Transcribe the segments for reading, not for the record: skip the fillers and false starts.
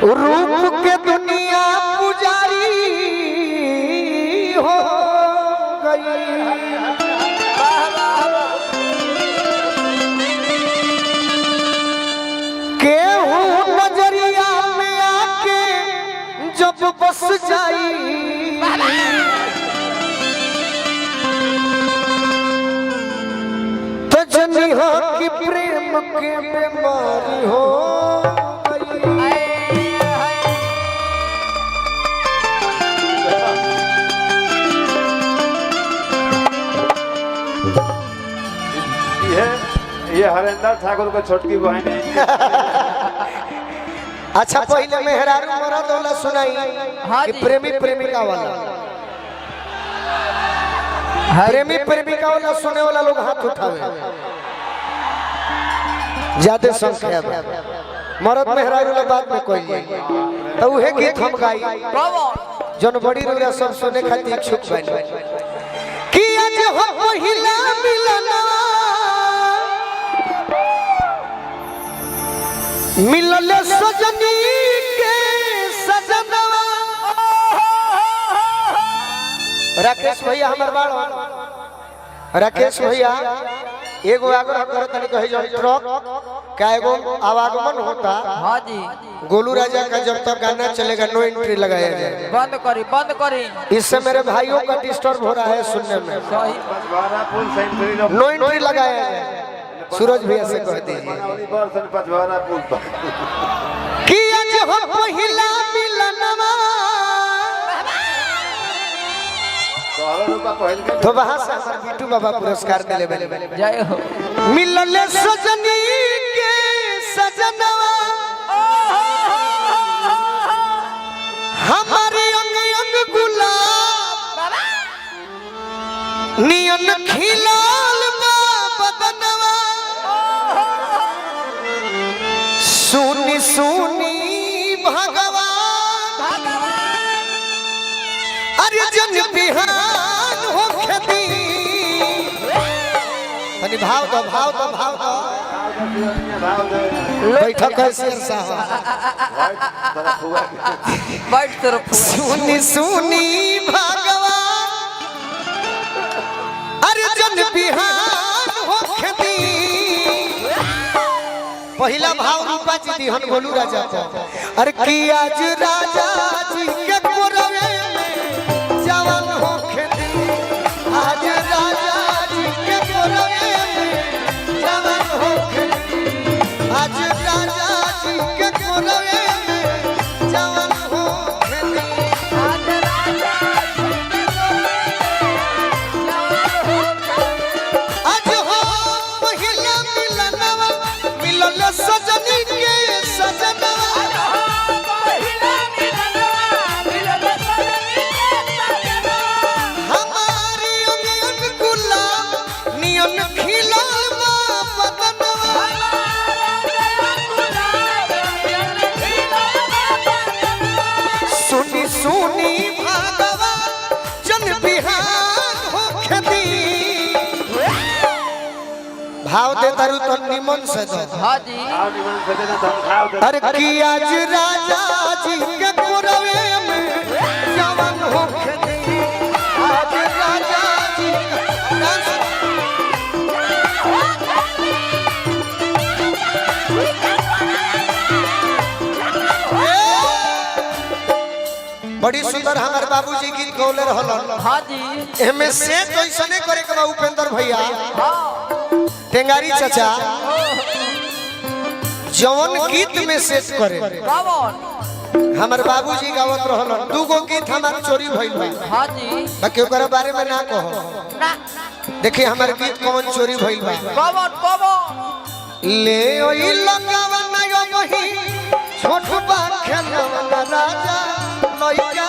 रूप के दुनिया पुजारी हो गई। केहू नजरिया में आके जब बस जाई तो जनी हो कि प्रेम के बीमारी हो ये हरेंद्र ठाकुर को छोटकी बहन है। अच्छा पहले मेहरारू मरद वाला सुनाई कि प्रेमी प्रेमिका वाला। प्रेमी प्रेमिका वाला सुने वाला लोग हाथ उठावे ज्यादा संख्या में। मरद मेहरारू वाला बात में कोई तो वह गीत हम गाई जन बड़ी रुरा सब सुने खातिर इच्छुक बन कि आज हो पहिला मिलना मिलल सजनी के सजनवा। राकेश भैया हमर बाड़ राकेश भैया एगो आग्रह करत नहीं कहे जब ट्रक का एगो आवागमन होता। हाँ जी गोलू राजा का जब तक गाना चलेगा नो एंट्री लगाया जाए। बंद करी इससे मेरे भाइयों का डिस्टर्ब हो रहा है सुनने में। सही नो एंट्री लगाया जाए। सूरज भैया से कह दीजिए कि आज हो पहिला मिलनवा तो वहां से बिट्टू बाबा पुरस्कार दिले बने जय हो। मिलल सजनी के सजनवा हमारे अंग अंग गुलाब नियन खिलाल बदनवा। सुनी सुनी भगवान अरे जन बिहान हो खेती भाव दो बैठक है शेर साहब बैठ तरफ सुनी सुनी भगवान अरे जन बिहान हो खेती। पहला भाव रूपा जी दिहन गोलू राजा को अरे कि आज राजा जी के कोरवे में जवान हो खेती। आज राजा जी के कोरवे में जवान हो खेती। आज राजा जी के कोरवे में जवान हो खेती। आज राजा जी के आज हो पहिला मिलनवा मिलल सजनी के सजनवा। हमारी अंग गुलाब नियन खिलाल बदनवा। सुनी सुनी भागवा जन बिहान हो खेती। भाव दे तारू तो निमन से दो। हाँ जी अरे कि आज राजा जी के कोरवे में जवान हो खेती। आज राजा जी बड़ी सुंदर हमारे बाबूजी गीत गौले रहलन। हाँ जी एमे से तो ऐसने करे के बा उपेंद्र भैया हाँ टेंगारी चाचा जवन गीत में सेट करे कौन हमारे बाबूजी गावत रहलन। दूगो गीत हमार चोरी भइल बा हाँ जी बाकी ओकरा बारे में ना कहो। ना देखिए हमारे गीत कौन चोरी भइल बा। कौन ले ओई लगावन यो बही छोट बा खेलवन राजा लइका।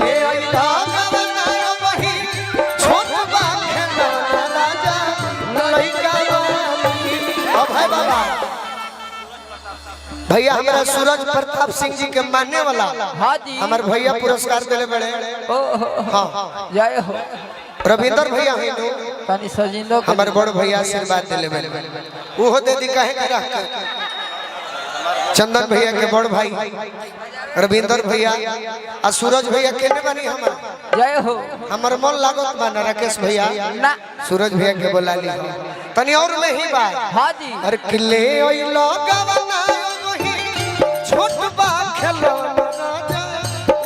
ले ओई लगावन यो बही छोट बा खेलवन राजा लइका। अब है बाबा भैया हमारा सूरज प्रताप सिंह जी के मानने वाला हाँ जी हमारे भैया पुरस्कार दिले बड़े। हाँ जय हो। रविंदर भैया हिंदू तनी सजिंदो हमारे बड़ भैया आशीर्वाद दिले बड़े। वो दे दी कहे के रख के चंदन भैया के बड़ भाई रविंदर भैया आ सूरज भैया केने बानी जय हो हमर मन लागत बा राकेश भैया ना सूरज भैया के बोला ली तनी और में ही बा हाँ जी अरे किले ओइलो गवना वही छोट बा खेलो राजा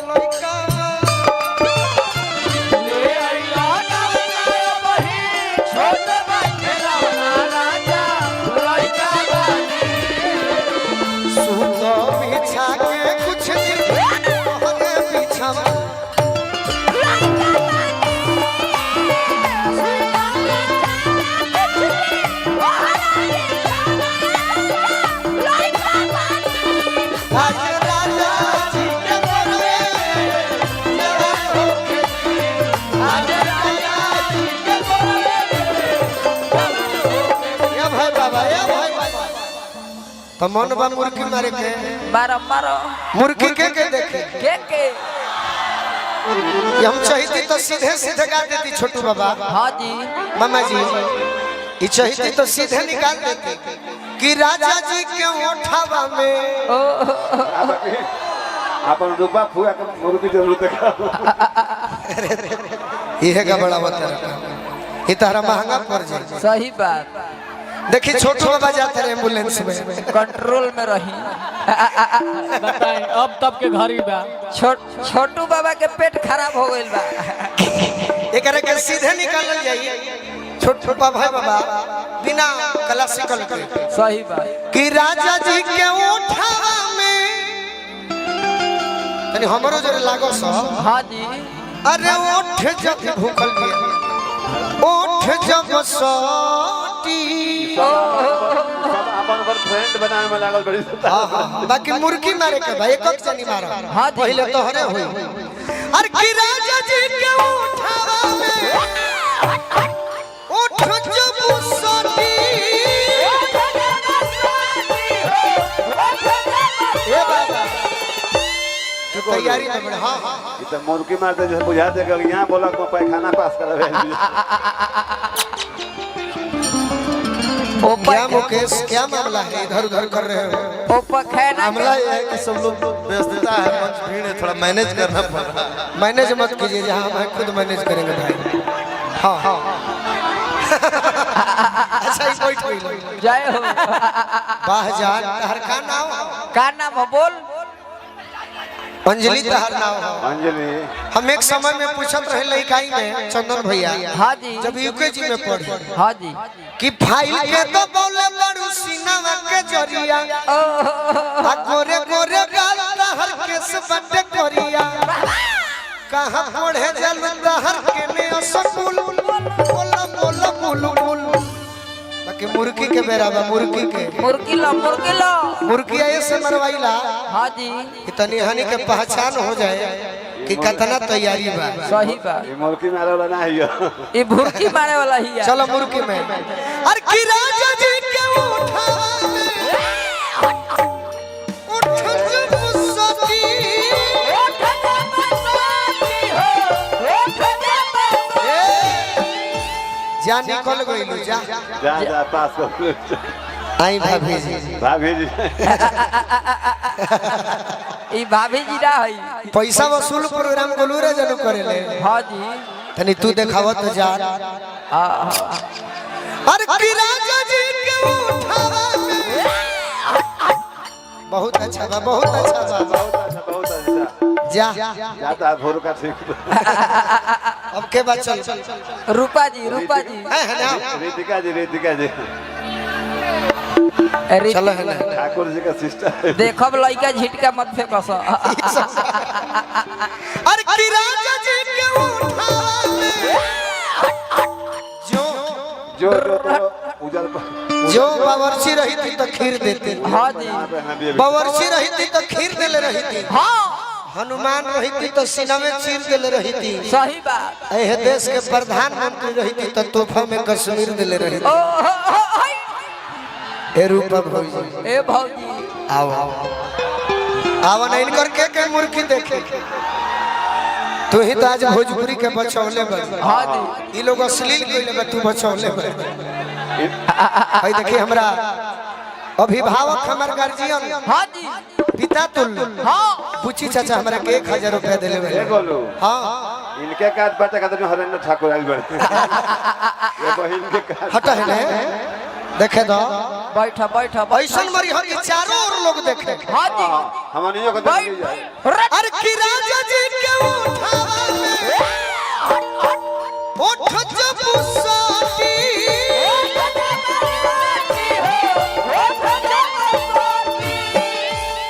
लइका ले आइला गाना वही छोट बा खेलौना राजा लइका बानी सुतो बिछा के कुछ दिन तोहरे पीछा आज राजा जी के बोले जवान होके आज राजा जी के बोले या भाई बाबा या भाई बाबा तो मन बा मुर्गी मारे के मारो मारो मुर्गी के देखे के ये हम चाहती तो सीधे सीधे गा देती छोटू बाबा हाँ जी मामा जी ये चाहती तो सीधे निकाल देती कि राजा जी के ओठावा में अपन रुपा फुआ के मुर्गी जरूर देखा ये का बड़ा बता ये तारा महंगा पड़ जाए सही बात देखिए छोटू बाबा जाते रहे एम्बुलेंस में कंट्रोल में रही बताएं अब तब के घर ही बा छोटू बाबा के पेट खराब हो गइल बा एकरा के सीधे निकालल जाई छोटू बाबा बाबा बिना क्लासिकल के सही बात कि राजा जी के ओठावा में तनी हमरो जरे लागो स हाँ जी अरे ओठ जब भूखल बिया ओठ जब सोटी अपन फ्रेंड बनाने में लागल बड़ी बाकी मुर्गी मारे के भाई एक जनी मारो हाँ जी। पहले तोहरे होई अरे कि राजा जी के ओठावा में ओठ जब सोटी ए बाबा तू तैयारी में बड़े हां हां ये तो मुर्गी मारते जैसे बुझा दे कि यहाँ बोला को पैखाना पास करावे क्या मुकेश क्या मामला है इधर उधर कर रहे हो ओ पखैना मामला ये है कि सब लोग व्यस्तता है मंच भीड़ है थोड़ा मैनेज करना पड़ रहा है मैनेज मत कीजिए जहाँ हम खुद मैनेज करेंगे भाई हाँ हाँ अच्छा ही बैठ गई जय हो वाह जान तहर का नाम का नाम हो बोल अंजलि तहर नाम हो अंजलि हम एक समय में पूछत रहे लड़काई में चंदन भैया हाँ जी जब यूकेजी में पढ़े हाँ जी कि फाइल के तो बोले बड़ू सीनावा के जरिया आ गोरे गोरे गाल तहर केस बटे करिया कहाँ पढ़े जल तहर के ने स्कूल बोला बोला बोलू बोल बाकी मुर्गी के बेराबा मुर्गी के मुर्गी लो मुर्गी ऐसे मरवाइला हाँ जी इतनी हानि के पहचान हो जाए कि कितना तैयारी बा सही बात ये मुर्गी मारे वाला ना है ये ये भुरकी मारे वाला ही है चलो मुर्गी में अरे कि राजा जी के उठावा में उठ जब सती जा निकल गइलू जा जा पास कर आई भाभी जी भाभी जी ई भाभी जी ना है पैसा वसूल प्रोग्राम गोलू रे जनु करेले हाँ जी तनी तू देखावत जा अरे कि राजा जी के उठावा में बहुत अच्छा बा बहुत अच्छा बा बहुत अच्छा जा जाता भोर का ठीक अब के बात चल रूपा जी है ना रितिका जी चलो है ना ठाकुर जी का सिस्टर देखब लइका झिटका मत फेंकस अरे कि राजा जी के उठावा में जो तो उजल जो बावर्ची रही थी तो खीर देती हाँ जी बावर्ची रही थी तो खीर देले रही थी हाँ हनुमान रही थी तो सीना में चीर देले रही थी सही बात एह देश के प्रधानमंत्री रही थी तो तोहफा में कश्मीर देले रही ओ थी ए रूपा भौजी ए भौजी आओ आओ नहीं करके के मुर्गी देखे तू ही तो आज भोजपुरी के बचौले बन हाँ जी ई लोग अश्लील कइले बा तू बचौले बन भाई देखिए हमरा अभिभावक हमार गार्जियन हाँ जी पिता तुल्य हाँ पूछी चाचा हमरा के 1000 रुपया देले ये बे बोलू हाँ इनके काज बच्चा का तो हरेंद्र ठाकुर आइल बड़े ये बहिन के काज हटा है ने देखे दो बैठा बैठा ऐसन मरी हो कि चारों ओर लोग देखे हाँ जी हमनियो को बैठ दे जाए अरे कि राजा जी के उठावा में ओठ जब साटी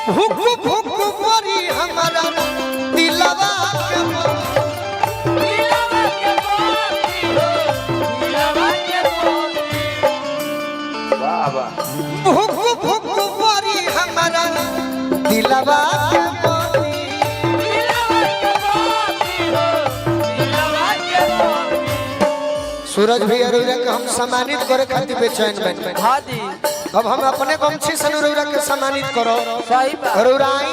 भुक भुक मरी हमारा दिलवा के वाह वाह भुक भुक मरी हमारा दिलवा के मोती सूरज भी अरुरा के हम सम्मानित करे खातिर बेचैन बन हाँ जी अब हम अपने गमछी से अरुरा के सम्मानित करो सही बात अरुरा आई